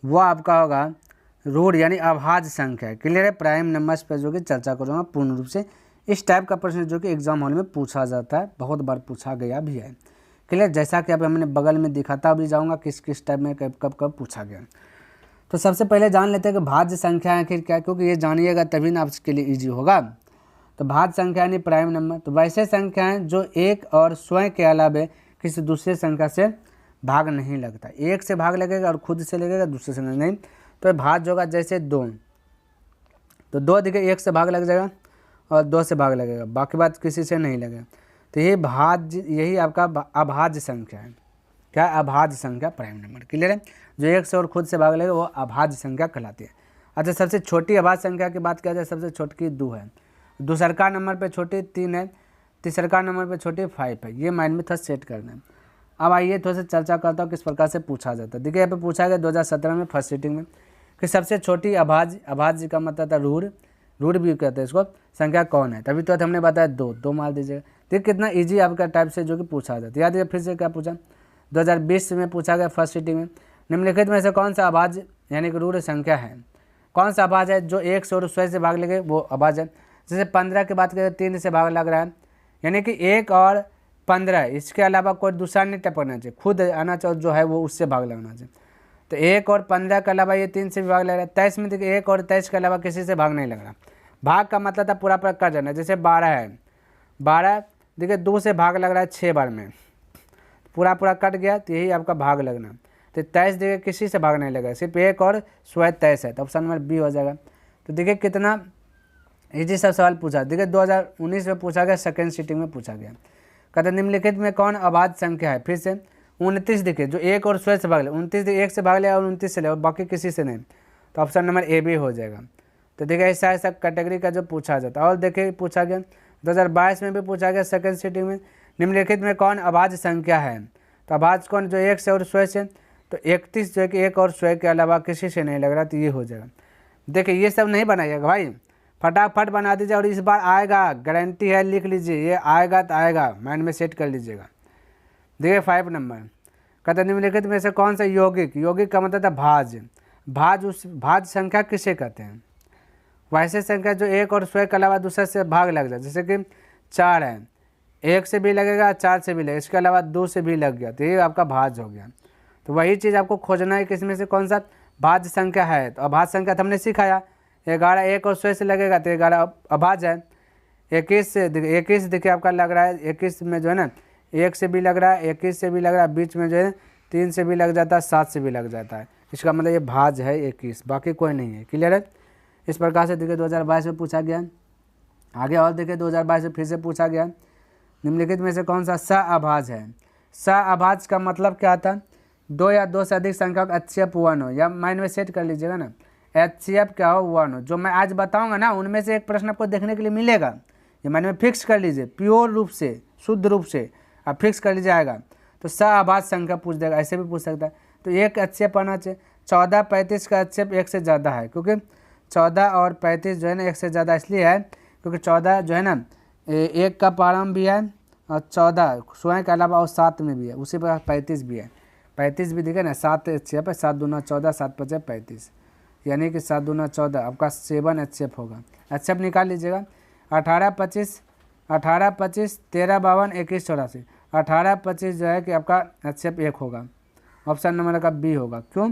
वो आपका होगा रूढ़ यानी अभाज्य संख्या। क्लियर है। प्राइम नंबर्स पर जो कि चर्चा करूँगा पूर्ण रूप से। इस टाइप का प्रश्न जो कि एग्जाम हॉल में पूछा जाता है, बहुत बार पूछा गया भी है। क्लियर। जैसा कि अब हमने बगल में दिखाता भी जाऊँगा किस किस टाइप में कब कब पूछा गया। तो सबसे पहले जान लेते हैं कि भाज्य संख्या आखिर क्या, क्योंकि ये जानिएगा तभी ना आपके लिए ईजी होगा। तो भाज्य संख्या यानी प्राइम नंबर, तो वैसे संख्याएं जो एक और स्वयं के अलावा किसी दूसरे संख्या से भाग नहीं लगता। एक से भाग लगेगा और खुद से लगेगा, दूसरे से नहीं। तो भाज्य होगा जैसे 2, तो 2 देखिए एक से भाग लग जाएगा और 2 से भाग लगेगा, बाकी बात किसी से नहीं लगेगा। तो ये भाज्य, यही आपका अभाज्य संख्या है। क्या? अभाज्य संख्या प्राइम नंबर। क्लियर है। जो एक से और खुद से भाग लगेगा वो अभाज्य संख्या कहलाती है। अच्छा, सबसे छोटी अभाज्य संख्या की बात किया जाए, सबसे छोटी 2 है, दूसरका नंबर पे छोटी 3 है, तीसरका नंबर पे छोटी 5 है। ये माइंड में थोड़ा सेट करना है। अब आइए थोड़ा सा चर्चा करता हूँ किस प्रकार से पूछा जाता है। देखिए यहाँ पे पूछा गया 2017 में फर्स्ट सीटिंग में कि सबसे छोटी अभाज्य, अभाज्य का मतलब था रूढ़, रूढ़ भी कहते हैं इसको, संख्या कौन है। तभी तो हमने बताया 2 मार दीजिएगा। देखिए कितना ईजी आपका टाइप से जो कि पूछा जाता है। याद है फिर से क्या पूछा, 2020 में पूछा गया फर्स्ट सीटिंग में, निम्नलिखित में से कौन सा अभाज्य यानी कि रूढ़ संख्या है, कौन सा अभाज्य है जो 1 से और स्वयं से भाग लगे वो अभाज्य है। जैसे 15 की बात करें 3 से भाग लग रहा है, यानी कि 1 और 15, इसके अलावा कोई दूसरा नहीं टपकना चाहिए, खुद आना चाहिए जो है वो उससे भाग लगना चाहिए। तो 1 और 15 के अलावा ये 3 से भी भाग लग रहा है। 23 में देखिए 1 और 23 के अलावा किसी से भाग नहीं लग रहा। भाग का मतलब था पूरा पूरा कट जाना। जैसे 12 है, 12 देखिए 2 से भाग लग रहा है 6 बार में, पूरा पूरा कट गया, तो यही आपका भाग लगना। तो 23 देखिए किसी से भाग नहीं लगा, सिर्फ 1 और स्वयं 23 है, तो ऑप्शन नंबर बी हो जाएगा। तो देखिए कितना इजी सा सवाल पूछा। देखिए 2019 में पूछा गया, सेकेंड सीटिंग में पूछा गया। कहते निम्नलिखित में कौन अभाज्य संख्या है। फिर से 29 देखिए जो 1 और स्वयं से भाग ले, 29 1 से भाग ले और 29 से ले और बाकी किसी से नहीं, तो ऑप्शन नंबर ए बी हो जाएगा। तो देखिए ऐसा ऐसा कैटेगरी का जो पूछा जाता है। और देखिए पूछा गया 2022 में भी पूछा गया सेकेंड सीटिंग में, निम्नलिखित में कौन अभाज्य संख्या है। तो अभाज्य कौन, जो 1 से और स्वयं से, तो 31 जो है कि 1 और स्वयं के अलावा किसी से नहीं लग रहा, तो ये हो जाएगा। देखिए ये सब नहीं बनाइएगा भाई, फटाफट बना दीजिए और इस बार आएगा, गारंटी है, लिख लीजिए, ये आएगा तो आएगा, माइंड में सेट कर लीजिएगा। देखिए 5 नंबर कहते निम्नलिखित में से कौन सा यौगिक, यौगिक का मतलब था भाज्य, भाज्य उस भाज्य संख्या किसे कहते हैं। वैसे संख्या जो 1 और स्वयं के अलावा दूसरे से भाग लग जाए, जैसे कि 4 है, 1 से भी लगेगा, 4 से भी लगेगा, इसके अलावा 2 से भी लग गया, तो ये आपका भाज्य हो गया। तो वही चीज़ आपको खोजना है कि इसमें से कौन सा भाज्य संख्या है। तो अभाज्य संख्या तो हमने सिखाया, 11 1 और स्वयं से लगेगा तो 11 अभाज्य है। 21 से देखिए 21 देखिए आपका लग रहा है, 21 में जो है ना 1 से भी लग रहा है, 21 से भी लग रहा है, बीच में जो है 3 से भी लग जाता है, 7 से भी लग जाता है, इसका मतलब ये भाज्य है 21, बाकी कोई नहीं है। क्लियर है। इस प्रकार से देखिए 2022 में पूछा गया। आगे और देखिए 2022 में फिर से पूछा गया, निम्नलिखित में से कौन सा स अभाज्य है। स अभाज्य का मतलब क्या था, 2 या 2 से अधिक संख्या का HCF 1 हो, या माइंड में सेट कर लीजिएगा ना, HCF क्या हो 1 हो। जो मैं आज बताऊंगा ना उनमें से एक प्रश्न आपको देखने के लिए मिलेगा, ये माइंड में फिक्स कर लीजिए, प्योर रूप से, शुद्ध रूप से आप फिक्स कर लीजिए आएगा। तो स अभाज्य संख्या पूछ देगा, ऐसे भी पूछ सकता है। तो एक HCF आना चाहिए। 14 35 का HCF 1 से ज़्यादा है, क्योंकि 14 और 35 जो है ना 1 से ज़्यादा इसलिए है क्योंकि 14 जो है ना 1 का प्रारंभ भी है और 14 स्वयं के अलावा और 7 में भी है, उसी पर 35 भी है। 35 भी दिखे ना, 7 HCF है, 7 दूना 14, 7 पचे 35, यानी कि 7 दूना 14 आपका 7 HCF होगा। HCF निकाल लीजिएगा। 18 25 13 52 21 84, 18 25 जो है कि आपका HCF 1 होगा, ऑप्शन नंबर का बी होगा। क्यों?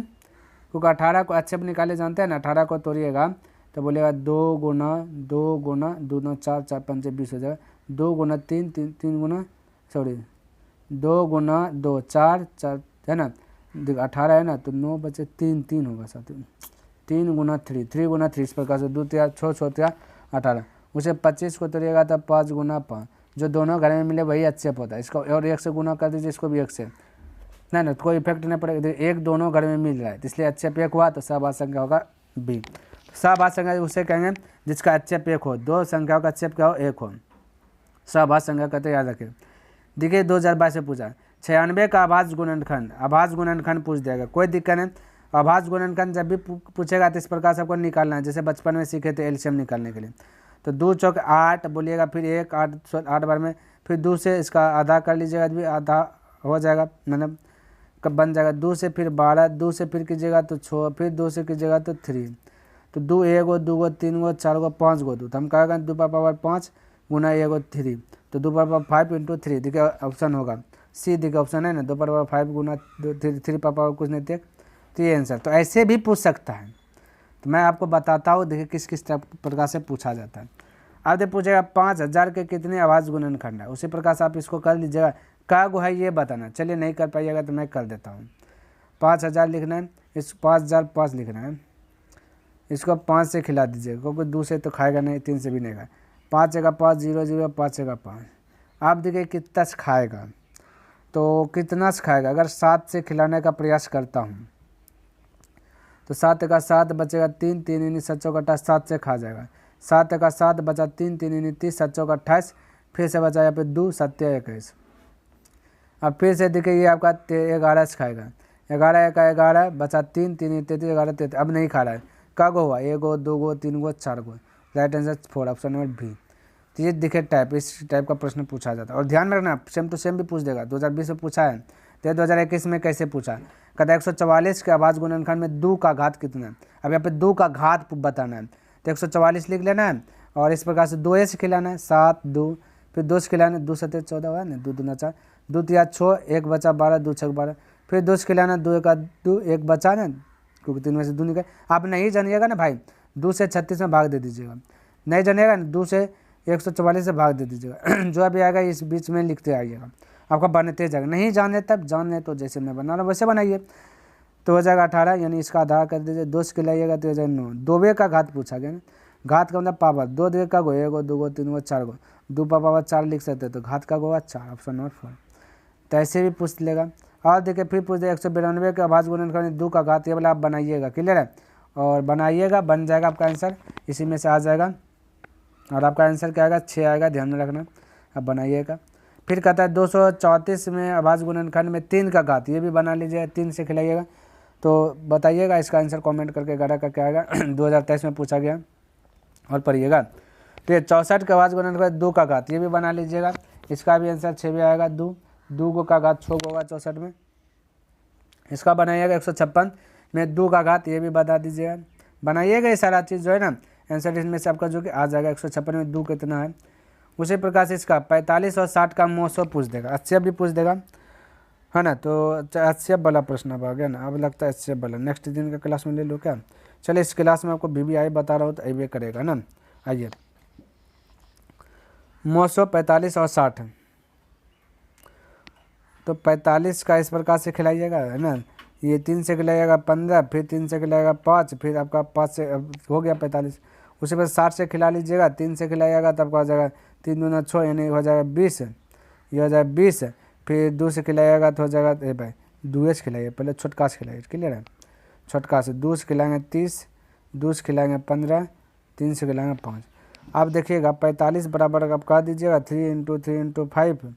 क्योंकि 18 को HCF निकाले जानते हैं ना, 18 को तोड़िएगा तो बोलेगा 2 गुना 2 गुना 2 9 4 4 5 20 हो जाएगा, 2 गुना 3 3 3 गुना 2 गुना 2 4 4 है ना, 18 है ना, तो 9 बचे 3 3 होगा साथ में, 3 गुना 3 3 गुना 3, इस प्रकार से 2 3 6 6 18, उसे 25 को तोड़िएगा तो 5 गुना 5, जो दोनों घर में मिले वही HCF होता है। इसको और 1 से गुना कर दीजिए, इसको भी 1 से, नहीं ना कोई इफेक्ट नहीं पड़ेगा, एक दोनों घर में मिल रहा है, इसलिए HCF 1 हुआ, तो सहभाज्य संख्या होगा बी। सहभाज्य संख्या उसे कहेंगे जिसका HCF 1 हो, 2 संख्याओं का HCF क्या हो 1 हो, सहभाज्य संख्या कहते याद रखिए। देखिए 2022 में पूछा 96 का अभाज्य गुणनखंड, अभाज्य गुणनखंड पूछ देगा, कोई दिक्कत नहीं। अभाज्य गुणनखंड जब भी पूछेगा तो इस प्रकार से आपको निकालना है, जैसे बचपन में सीखे थे एलसीएम निकालने के लिए। तो 2 चौक 8 बोलिएगा, फिर 1 8 बार में, फिर 2 से इसका आधा कर लीजिएगा, भी आधा हो जाएगा, मतलब बन जाएगा 2 से फिर 12, 2 से फिर कीजिएगा तो 6, फिर 2 से कीजिएगा तो 3, तो 2 1 2 3 4 5 2, तो हम कहेगा 2 पावर 5 गुना 1 3, तो 2 पावर 5 इंटू 3, देखिए ऑप्शन होगा सी, देखिए ऑप्शन है ना, 2 पावर 5 गुना 3 पावर कुछ नहीं थे, तो ये आंसर। तो ऐसे भी पूछ सकता है, तो मैं आपको बताता हूँ, देखिए किस किस प्रकार से पूछा जाता है। अब देखिए पूछेगा 5000 के कितने आवाज़ गुणनखंड है, उसी प्रकार से आप इसको कर लीजिएगा, का गो है ये बताना। चलिए नहीं कर पाइएगा तो मैं कर देता हूँ। 5000 लिखना है, इस 5005 लिखना है, इसको 5 से खिला दीजिएगा, क्योंकि 2 से तो खाएगा नहीं, 3 से भी नहीं खाएगा। 5 जगह 5 0 0, 5 जगह 5। आप देखिए कितना से खाएगा, तो कितना से खाएगा। अगर 7 से खिलाने का प्रयास करता हूँ तो 7 का 7 बचेगा 3, 3 यानी 7 चौका 28, 7 से खा जाएगा। 7 का 7 बचा 3, 3 यानी 30, 7 चौका 28, फिर से बचा यहाँ पे 2, 7 21। अब फिर से देखिए ये आपका 11 से खाएगा, 11 का 11 बचा 3, 3 33, 11 33, अब नहीं खा रहा है। का गो हुआ 1 2 3 4 go, right answer 4, option number B. तो ये देखिए टाइप, इस टाइप का प्रश्न पूछा जाता है। और ध्यान में रखना सेम टू सेम भी पूछ देगा, 2020 में पूछा है, तो 2021 में कैसे पूछा। कहता है 144 के आवाज़ गुणनखंड में 2 का घात कितना है। अब यहाँ पे 2 का घात बताना है, तो 144 लिख लेना है और इस प्रकार से 2 से खिलाना है, 7 2, फिर 2 से खिलाना है, 2 7 14 हुआ ना, 2 2 4, 2 3 6, 1 बचा 12, 2 6 12, फिर 2 से खिलाना, 2 1 2, 1 बचा ना, क्योंकि 3 में से 2 निकले। आप नहीं जानिएगा ना भाई, 2 से 36 में भाग दे दीजिएगा, नहीं जानिएगा ना 2 से 144 से भाग दे दीजिएगा। जो अभी आएगा इस बीच में लिखते आइएगा, आपका बनते जाएगा। नहीं जाने तब जान ले, तो जैसे मैं बना रहा हूँ वैसे बनाइए, तो हो जाएगा 18, यानी इसका आधार कर दीजिए। 2 से खिलाइएगा तो हो जाएगा 9। 2 का घात पूछा गया ना, घात का मतलब पावर, 2 2 का गो 1 2 3 4 गो, 2 पावर 4 लिख सकते, तो घात का गोवा 4, ऑप्शन नंबर 4। तो ऐसे भी पूछ लेगा। और देखिए फिर पूछ देगा 192 के आवाज़ गुणनखंड 2 का घात, ये वाला आप बनाइएगा, क्लियर है, और बनाइएगा, बन जाएगा आपका आंसर, इसी में से आ जाएगा। और आपका आंसर क्या आएगा, 6 आएगा, ध्यान में रखना। अब बनाइएगा। फिर कहता है 234 में आवाज़ गुणनखंड में 3 का घात, ये भी बना लीजिएगा, 3 से खिलाइएगा। तो बताइएगा इसका आंसर कमेंट करके, 11 का क्या आएगा। 2023 में पूछा गया, और पढ़िएगा। तो ये 64 के आवाज़ गुणनखंड 2 का घात, ये भी बना लीजिएगा, इसका भी आंसर 6 भी आएगा। 2 गो का घात 6 होगा 64 में, इसका बनाइएगा। 156 में 2 का घात, ये भी बता दीजिएगा, बनाइएगा। ये सारा चीज़ जो है ना, आंसर इसमें से आपका जो कि आ जाएगा। 156 में 2 कितना है। उसी प्रकार से इसका 45 और 60 का मोसो पूछ देगा, अच्छे भी पूछ देगा, है ना। तो अच्छे वाला प्रश्न अब आ गया ना, अब लगता है अच्छे वाला नेक्स्ट दिन का क्लास में ले लो क्या। चलिए इस क्लास में आपको VBI बता रहा हूँ, तो अभी करेगा ना। आइए मोसो 45 और 60, तो 45 का इस प्रकार से खिलाइएगा, है ना। ये 3 से खिलाइएगा 15, फिर 3 से खिलाएगा 5, फिर आपका 5 से हो गया 45। उसी पर 60 से खिला लीजिएगा, 3 से खिलाइएगा तब आपका हो जाएगा 3 दूना 6, यानी हो जाएगा 20, ये हो जाएगा 20। फिर 2 से खिलाइएगा तो हो जाएगा, भाई 2 से खिलाइए, पहले छोटका से खिलाइए, क्लियर है। छोटका से 2 से खिलाएंगे 30, 2 से खिलाएंगे 15, 3 से खिलाएंगे 5। आप देखिएगा 45 बराबर आप कह दीजिएगा 3 × 3 × 5,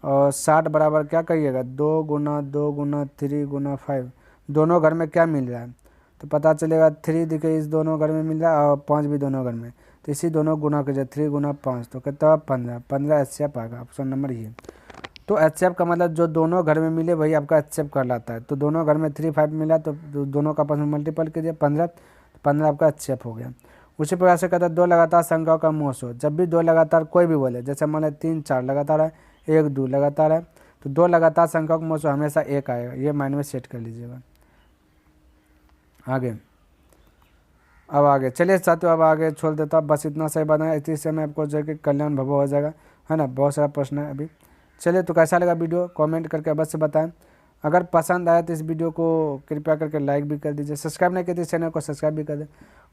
और 60 बराबर क्या करिएगा 2 गुना 2 गुना 3 गुना 5, दोनों घर में क्या मिल रहा है, तो पता चलेगा 3 देखिए इस दोनों घर में मिल रहा है, और 5 भी दोनों घर में, तो इसी दोनों गुना कर 3 गुना 5, तो कितना 15, 15 HCF आएगा, ऑप्शन नंबर ये। तो HCF का मतलब जो दोनों घर में मिले वही आपका HCF कहलाता है। तो दोनों घर में 3 5 मिला, तो दोनों का आपस में मल्टीपल कीजिए 15, 15 आपका HCF हो गया। उसी प्रकार से कहता है 2 लगातार संख्याओं का मोसो, जब भी 2 लगातार कोई भी बोले, जैसे मान लें 3 4 लगातार है, 1 2 लगातार है, तो 2 लगातार संख्याओं का मोसो हमेशा 1 आएगा, ये माइंड में सेट कर लीजिएगा। आगे अब आगे चलिए साथियों, अब आगे छोड़ देता हूँ, बस इतना सही बनाया, इसी से मैं आपको जो कि कल्याण भव हो जाएगा, है ना। बहुत सारा प्रश्न है अभी। चलिए तो कैसा लगा वीडियो कमेंट करके अवश्य बताएं। अगर पसंद आया तो इस वीडियो को कृपया करके लाइक भी कर दीजिए, सब्सक्राइब नहीं किया तो इस चैनल को सब्सक्राइब भी कर दें,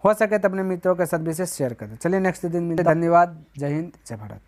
हो सके तो अपने मित्रों के साथ भी इसे शेयर कर दें। चलिए नेक्स्ट दिन मिलते, धन्यवाद, जय हिंद, जय भारत।